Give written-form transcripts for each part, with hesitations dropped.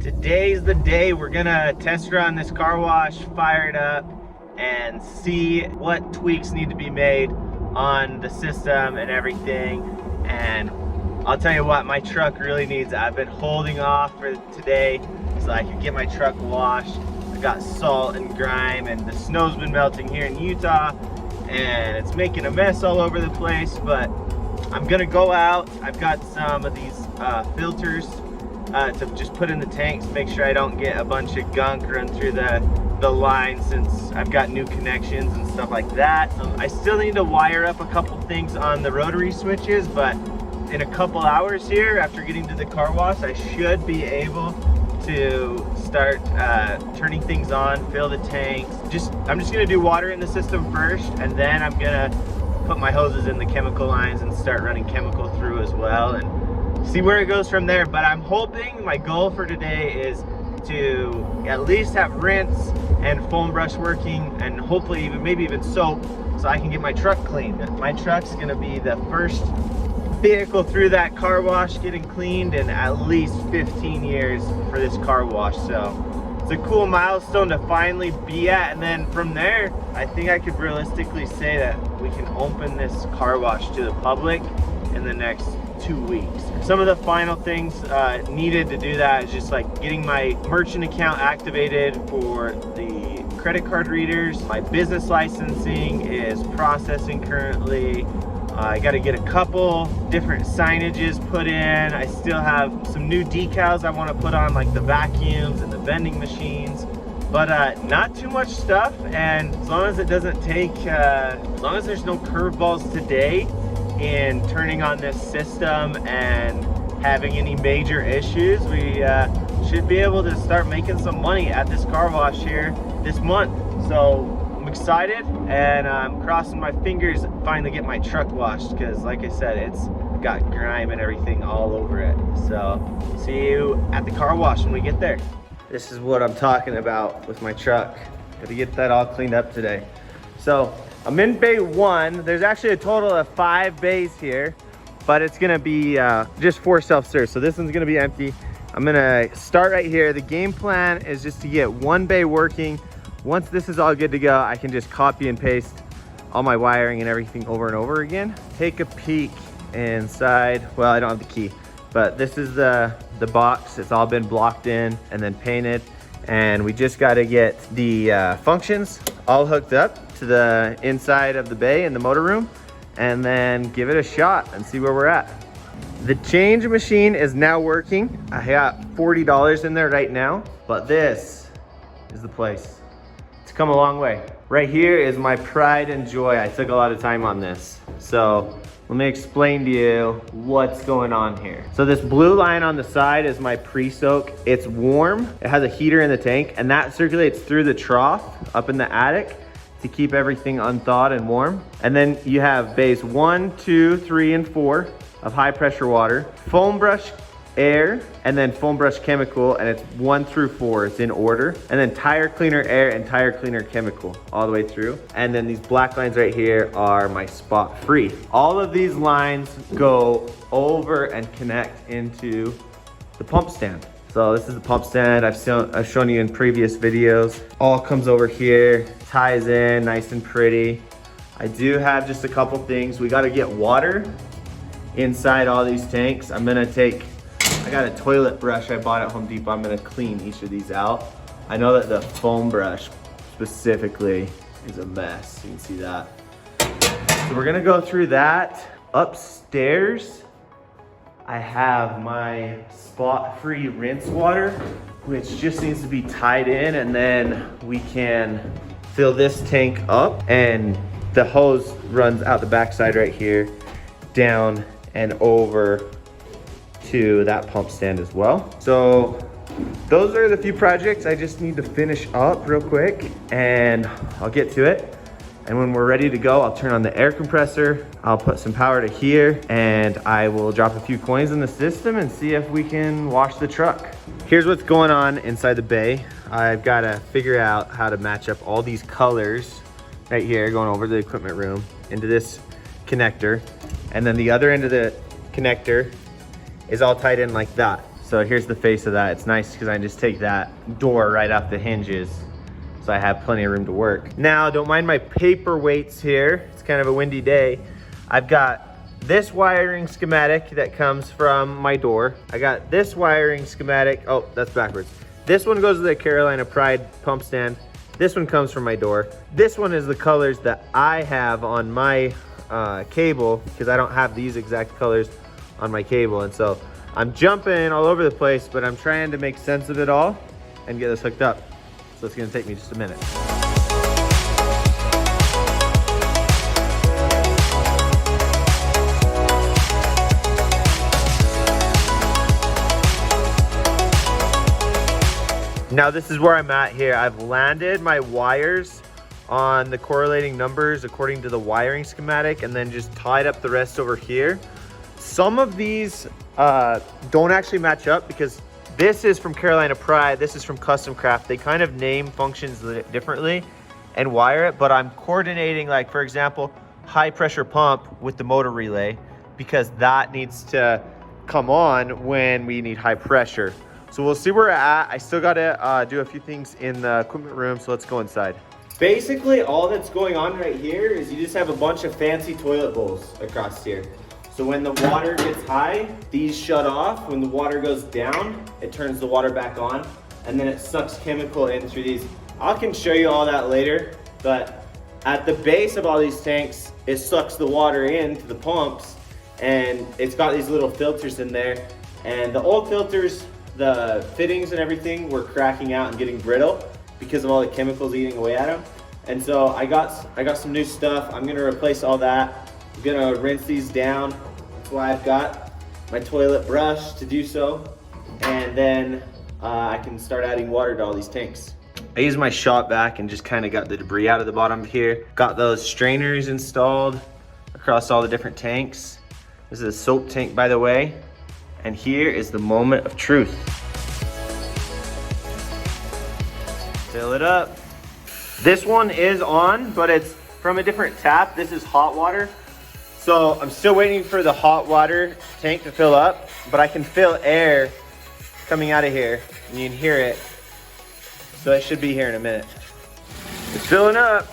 Today's the day we're gonna test run this car wash, fire it up, and see what tweaks need to be made on the system and everything. And I'll tell you what, my truck really needs it. I've been holding off for today so I can get my truck washed. I got salt and grime, and the snow's been melting here in Utah, and it's making a mess all over the place, but I'm gonna go out. I've got some of these filters to just put in the tanks, make sure I don't get a bunch of gunk run through the line, since I've got new connections and stuff like that. I still need to wire up a couple things on the rotary switches, but in a couple hours here, after getting to the car wash, I should be able to start turning things on, fill the tanks. I'm just gonna do water in the system first, and then I'm gonna put my hoses in the chemical lines and start running chemical through as well, and see where it goes from there. But I'm hoping, my goal for today is to at least have rinse and foam brush working, and hopefully maybe even soap, so I can get my truck clean. My truck's gonna be the first vehicle through that car wash getting cleaned in at least 15 years for this car wash. So it's a cool milestone to finally be at, and then from there I think I could realistically say that we can open this car wash to the public in the next 2 weeks. Some of the final things needed to do that is just like getting my merchant account activated for the credit card readers. My business licensing is processing currently. I got to get a couple different signages put in. I still have some new decals I want to put on, like the vacuums and the vending machines, but not too much stuff. And as long as it doesn't take, as long as there's no curveballs today in turning on this system and having any major issues, we should be able to start making some money at this car wash here this month. So I'm excited, and I'm crossing my fingers to finally get my truck washed, because like I said, it's got grime and everything all over it. So see you at the car wash when we get there. This is what I'm talking about with my truck. Got to get that all cleaned up today. So I'm in bay 1. There's actually a total of 5 bays here, but it's gonna be just 4 self-serve. So this one's gonna be empty. I'm gonna start right here. The game plan is just to get 1 bay working. Once this is all good to go, I can just copy and paste all my wiring and everything over and over again. Take a peek inside. Well, I don't have the key, but this is the box. It's all been blocked in and then painted. And we just gotta get the functions all hooked up to the inside of the bay in the motor room, and then give it a shot and see where we're at. The change machine is now working. I got $40 in there right now, but this is the place. It's come a long way. Right here is my pride and joy. I took a lot of time on this. So let me explain to you what's going on here. So this blue line on the side is my pre-soak. It's warm. It has a heater in the tank, and that circulates through the trough up in the attic to keep everything unthawed and warm. And then you have bays 1, 2, 3, and 4 of high pressure water, foam brush air, and then foam brush chemical, and it's 1 through 4, it's in order. And then tire cleaner air and tire cleaner chemical all the way through. And then these black lines right here are my spot free. All of these lines go over and connect into the pump stand. So this is the pump stand I've shown you in previous videos. All comes over here, ties in nice and pretty. I do have just a couple things. We gotta get water inside all these tanks. I got a toilet brush I bought at Home Depot. I'm gonna clean each of these out. I know that the foam brush specifically is a mess. You can see that. So we're gonna go through that. Upstairs, I have my spot-free rinse water, which just needs to be tied in, and then we can fill this tank up, and the hose runs out the backside right here, down and over to that pump stand as well. So those are the few projects I just need to finish up real quick, and I'll get to it. And when we're ready to go, I'll turn on the air compressor, I'll put some power to here, and I will drop a few coins in the system and see if we can wash the truck. Here's what's going on inside the bay. I've got to figure out how to match up all these colors right here, going over to the equipment room into this connector, and then the other end of the connector is all tied in like that. So here's the face of that. It's nice because I just take that door right off the hinges. So I have plenty of room to work. Now, don't mind my paperweights here. It's kind of a windy day. I've got this wiring schematic that comes from my door. I got this wiring schematic. Oh, that's backwards. This one goes to the Carolina Pride pump stand. This one comes from my door. This one is the colors that I have on my cable, because I don't have these exact colors on my cable. And so I'm jumping all over the place, but I'm trying to make sense of it all and get this hooked up. So it's gonna take me just a minute. Now this is where I'm at here. I've landed my wires on the correlating numbers according to the wiring schematic, and then just tied up the rest over here. Some of these don't actually match up because this is from Carolina Pride, this is from Custom Craft. They kind of name functions differently and wire it, but I'm coordinating, like for example, high pressure pump with the motor relay, because that needs to come on when we need high pressure. So we'll see where we're at. I still gotta do a few things in the equipment room, so let's go inside. Basically, all that's going on right here is you just have a bunch of fancy toilet bowls across here. So when the water gets high, these shut off. When the water goes down, it turns the water back on, and then it sucks chemical in through these. I can show you all that later, but at the base of all these tanks, it sucks the water into the pumps, and it's got these little filters in there. And the old filters, the fittings and everything were cracking out and getting brittle because of all the chemicals eating away at them. And so I got some new stuff. I'm gonna replace all that. I'm gonna rinse these down. That's why I've got my toilet brush to do so. And then I can start adding water to all these tanks. I used my shop vac and just kind of got the debris out of the bottom here. Got those strainers installed across all the different tanks. This is a soap tank, by the way. And here is the moment of truth. Fill it up. This one is on, but it's from a different tap. This is hot water. So I'm still waiting for the hot water tank to fill up, but I can feel air coming out of here, and you can hear it. So it should be here in a minute. It's filling up,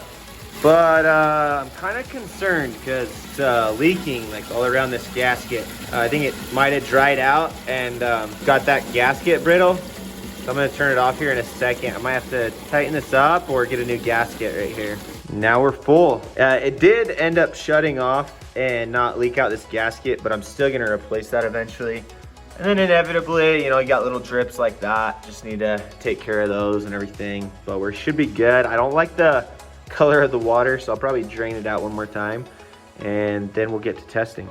but I'm kind of concerned because it's leaking like all around this gasket. I think it might have dried out and got that gasket brittle. So I'm gonna turn it off here in a second. I might have to tighten this up or get a new gasket right here. Now we're full. It did end up shutting off and not leak out this gasket, but I'm still gonna replace that eventually. And then inevitably, you know, you got little drips like that. Just need to take care of those and everything. But we should be good. I don't like the color of the water, so I'll probably drain it out one more time, and then we'll get to testing.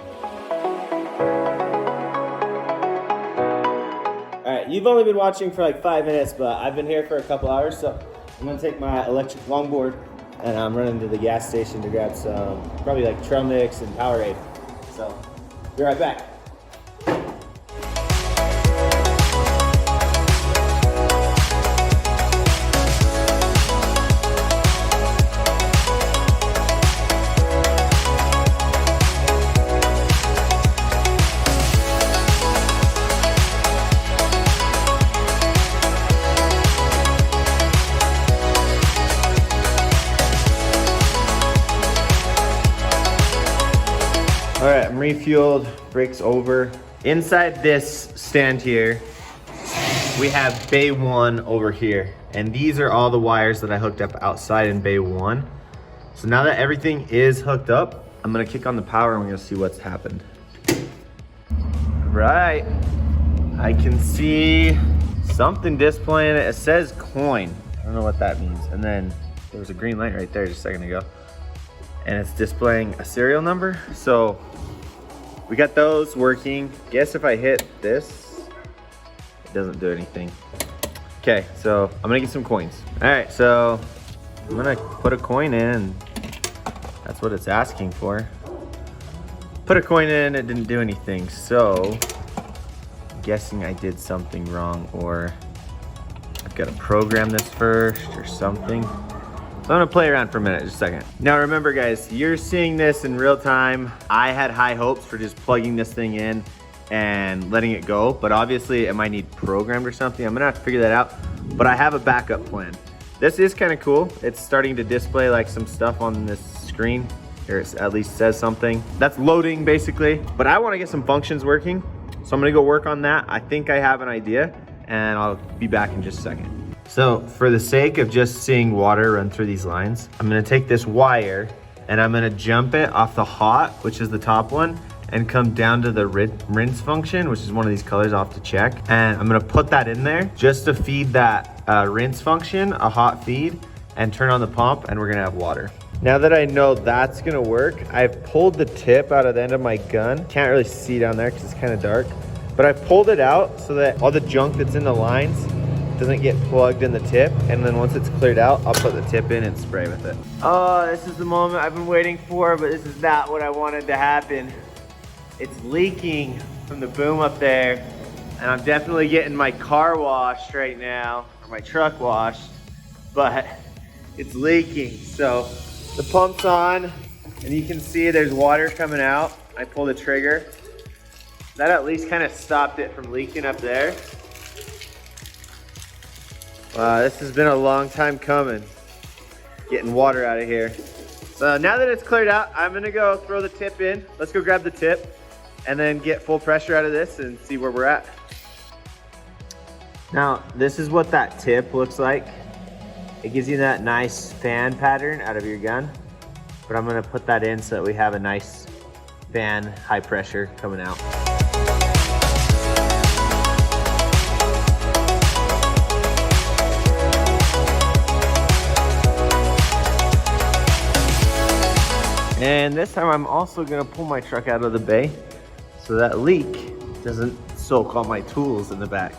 All right, you've only been watching for like 5 minutes, but I've been here for a couple hours, so I'm gonna take my electric longboard and I'm running to the gas station to grab some, probably like trail mix and Powerade. So, be right back. All right, I'm refueled, brakes over. Inside this stand here, we have bay 1 over here. And these are all the wires that I hooked up outside in bay 1. So now that everything is hooked up, I'm gonna kick on the power and we're gonna see what's happened. Right, I can see something displaying it. It says coin. I don't know what that means. And then there was a green light right there just a second ago. And it's displaying a serial number. So we got those working. Guess if I hit this, it doesn't do anything. Okay, so I'm gonna get some coins. All right, so I'm gonna put a coin in. That's what it's asking for. Put a coin in, it didn't do anything. So I'm guessing I did something wrong, or I've got to program this first or something. So I'm gonna play around for a minute, just a second. Now remember guys, you're seeing this in real time. I had high hopes for just plugging this thing in and letting it go, but obviously it might need programmed or something. I'm gonna have to figure that out, but I have a backup plan. This is kind of cool. It's starting to display like some stuff on this screen, or it at least says something. That's loading basically, but I wanna get some functions working, so I'm gonna go work on that. I think I have an idea, and I'll be back in just a second. So for the sake of just seeing water run through these lines, I'm gonna take this wire and I'm gonna jump it off the hot, which is the top one, and come down to the rinse function, which is one of these colors I'll have to check. And I'm gonna put that in there just to feed that rinse function a hot feed and turn on the pump, and we're gonna have water. Now that I know that's gonna work, I've pulled the tip out of the end of my gun. Can't really see down there because it's kind of dark, but I pulled it out so that all the junk that's in the lines doesn't get plugged in the tip, and then once it's cleared out, I'll put the tip in and spray with it. Oh, this is the moment I've been waiting for, but this is not what I wanted to happen. It's leaking from the boom up there, and I'm definitely getting my car washed right now, or my truck washed, but it's leaking. So the pump's on, and you can see there's water coming out. I pulled the trigger. That at least kind of stopped it from leaking up there. Wow, this has been a long time coming, getting water out of here. So now that it's cleared out, I'm gonna go throw the tip in. Let's go grab the tip and then get full pressure out of this and see where we're at. Now, this is what that tip looks like. It gives you that nice fan pattern out of your gun, but I'm gonna put that in so that we have a nice fan, high pressure coming out. And this time I'm also gonna pull my truck out of the bay so that leak doesn't soak all my tools in the back.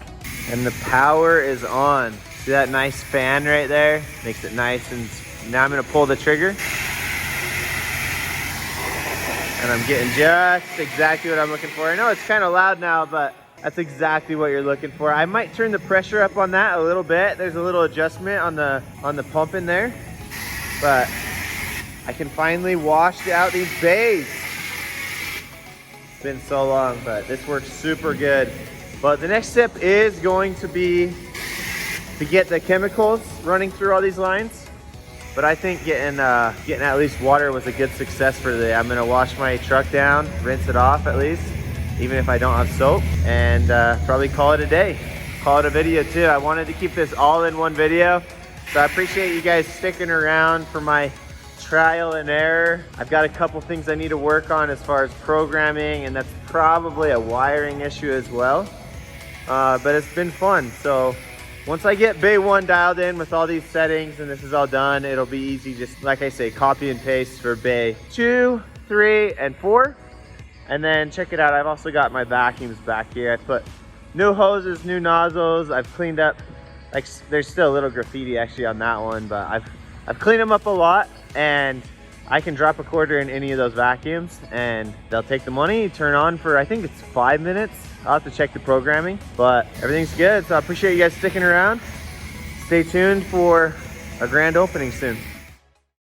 And the power is on. See that nice fan right there? Makes it nice, and now I'm gonna pull the trigger. And I'm getting just exactly what I'm looking for. I know it's kind of loud now, but that's exactly what you're looking for. I might turn the pressure up on that a little bit. There's a little adjustment on the pump in there, but I can finally wash out these bays. It's been so long, but this works super good. But the next step is going to be to get the chemicals running through all these lines. But I think getting at least water was a good success for today. I'm gonna wash my truck down, rinse it off at least, even if I don't have soap, and probably call it a day. Call it a video too. I wanted to keep this all in one video. So I appreciate you guys sticking around for my trial and error. I've got a couple things I need to work on as far as programming, and that's probably a wiring issue as well. But it's been fun. So once I get Bay 1 dialed in with all these settings and this is all done, it'll be easy. Just like I say, copy and paste for Bay 2, 3, and 4. And then check it out, I've also got my vacuums back here. I put new hoses, new nozzles. I've cleaned up, like there's still a little graffiti actually on that one, but I've cleaned them up a lot, and I can drop a quarter in any of those vacuums and they'll take the money, turn on for, I think it's 5 minutes. I'll have to check the programming, but everything's good. So I appreciate you guys sticking around. Stay tuned for a grand opening soon.